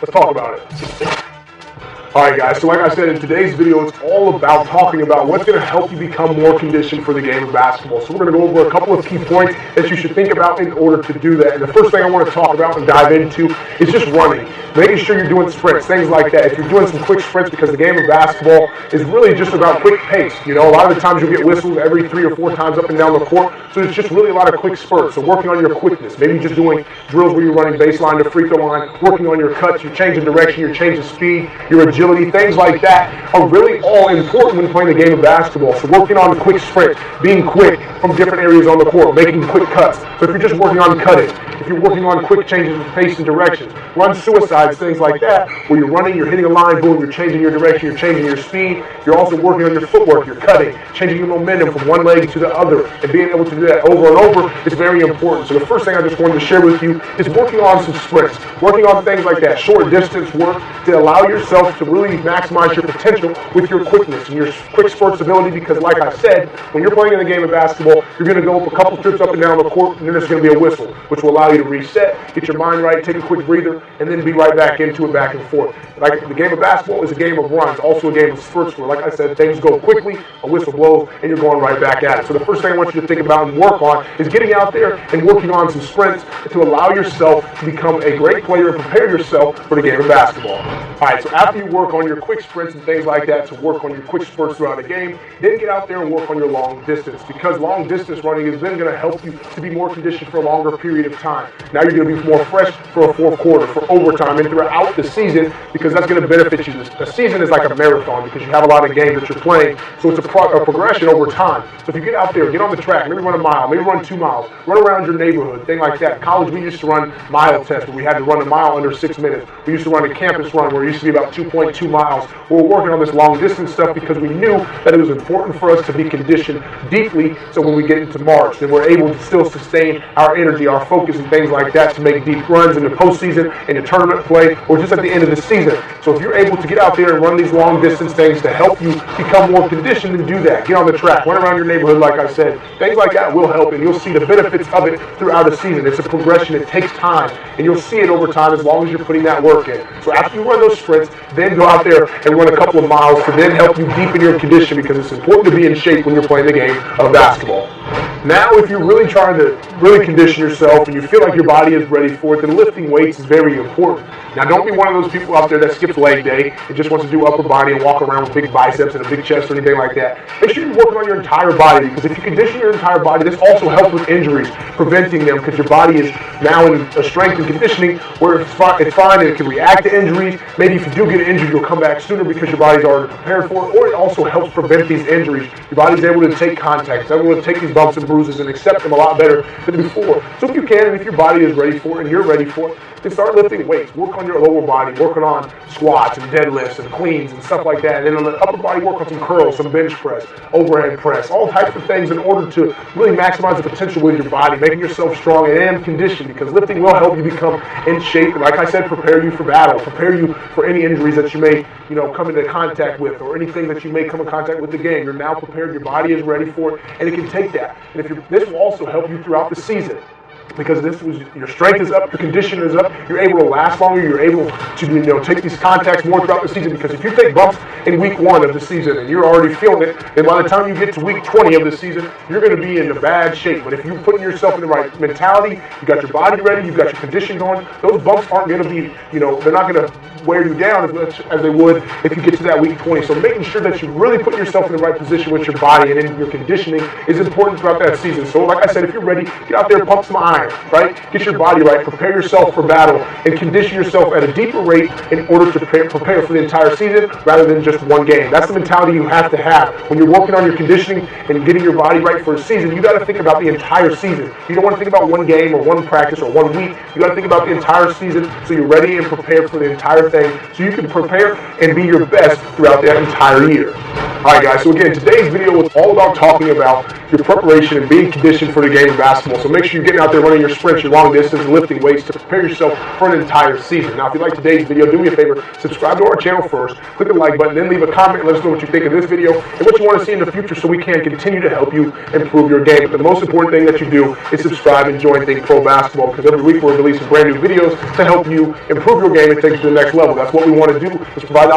Let's talk about it. Alright guys, so like I said, in today's video, it's all about talking about what's going to help you become more conditioned for the game of basketball. So we're going to go over a couple of key points that you should think about in order to do that. And the first thing I want to talk about and dive into is just running. Making sure you're doing sprints, things like that. If you're doing some quick sprints, because the game of basketball is really just about quick pace. You know, a lot of the times you'll get whistles every 3 or 4 times up and down the court. So it's just really a lot of quick spurts. So working on your quickness, maybe just doing drills where you're running baseline to free throw line, working on your cuts, you're changing direction, you're changing speed, your agility, things like that are really all important when playing the game of basketball. So working on quick sprints, being quick from different areas on the court, making quick cuts. So if you're just working on cutting, if you're working on quick changes of pace and directions, run suicides, things like that, where you're running, you're hitting a line, boom, you're changing your direction, you're changing your speed, you're also working on your footwork, you're cutting, changing your momentum from one leg to the other, and being able to do that over and over is very important. So the first thing I just wanted to share with you is working on some sprints, working on things like that, short distance work to allow yourself to really maximize your potential with your quickness and your quick spurts ability, because like I said, when you're playing in the game of basketball, you're going to go up a couple trips up and down the court, and then there's going to be a whistle, which will allow you to reset, get your mind right, take a quick breather, and then be right back into it, back and forth. Like the game of basketball is a game of runs, also a game of spurts where, like I said, things go quickly, a whistle blows, and you're going right back at it. So the first thing I want you to think about and work on is getting out there and working on some sprints to allow yourself to become a great player and prepare yourself for the game of basketball. All right, so after you work on your quick sprints and things like that, to work on your quick spurts throughout the game, then get out there and work on your long distance, because long distance running is then going to help you to be more conditioned for a longer period of time. Now you're going to be more fresh for a fourth quarter, for overtime, and throughout the season, because that's going to benefit you. The season is like a marathon because you have a lot of games that you're playing, so it's a progression over time. So if you get out there, get on the track, maybe run a mile, maybe run 2 miles, run around your neighborhood, thing like that. In college, we used to run mile tests where we had to run a mile under 6 minutes. We used to run a campus run where it used to be about 2.2 miles. We're working on this long distance stuff because we knew that it was important for us to be conditioned deeply, so when we get into March, then we're able to still sustain our energy, our focus, and things like that to make deep runs in the postseason, in the tournament play, or just at the end of the season. So if you're able to get out there and run these long distance things to help you become more conditioned, and do that. Get on the track, run around your neighborhood, like I said. Things like that will help, and you'll see the benefits of it throughout a season. It's a progression. It takes time, and you'll see it over time as long as you're putting that work in. So after you run those sprints, then go out there and run a couple of miles to then help you deepen your condition, because it's important to be in shape when you're playing the game of basketball. Now, if you're really trying to condition yourself and you feel like your body is ready for it, then lifting weights is very important. Now, don't be one of those people out there that skips leg day and just wants to do upper body and walk around with big biceps and a big chest or anything like that. Make sure you're working on your entire body, because if you condition your entire body, this also helps with injuries, preventing them, because your body is now in a strength and conditioning where it's fine and it can react to injuries. Maybe if you do get injured, you'll come back sooner because your body's already prepared for it, or it also helps prevent these injuries. Your body's able to take contact, it's able to take these bumps and bruises and accept them a lot better than before. So if you can, and if your body is ready for it and you're ready for it, then start lifting weights. Work on your lower body, working on squats and deadlifts and cleans and stuff like that. And then on the upper body, work on some curls, some bench press, overhead press, all types of things in order to really maximize the potential with your body, making yourself strong and conditioned, because lifting will help you become in shape. And like I said, prepare you for battle, prepare you for any injuries that you may, come into contact with, or anything that you may come in contact with the game. You're now prepared, your body is ready for it, and it can take that. And this will also help you throughout the season, because your strength is up, your condition is up, you're able to last longer, you're able to take these contacts more throughout the season. Because if you take bumps in week 1 of the season and you're already feeling it, then by the time you get to week 20 of the season, you're going to be in a bad shape. But if you're putting yourself in the right mentality, you got your body ready, you've got your condition going, those bumps aren't going to be, they're not going to wear you down as much as they would if you get to that week 20. So making sure that you really put yourself in the right position with your body and in your conditioning is important throughout that season. So like I said, if you're ready, get out there, pump some iron, right? Get your body right, prepare yourself for battle, and condition yourself at a deeper rate in order to prepare for the entire season rather than just one game. That's the mentality you have to have. When you're working on your conditioning and getting your body right for a season, you got to think about the entire season. You don't want to think about one game or one practice or 1 week. You got to think about the entire season so you're ready and prepared for the entire thing, so you can prepare and be your best throughout that entire year. Alright guys, so again, today's video is all about talking about your preparation and being conditioned for the game of basketball. So make sure you're getting out there running your sprints, your long distance, lifting weights to prepare yourself for an entire season. Now, if you like today's video, do me a favor, subscribe to our channel first, click the like button, then leave a comment, let us know what you think of this video and what you want to see in the future so we can continue to help you improve your game. But the most important thing that you do is subscribe and join Think Pro Basketball, because every week we're releasing brand new videos to help you improve your game and take it to the next level. That's what we want to do, is provide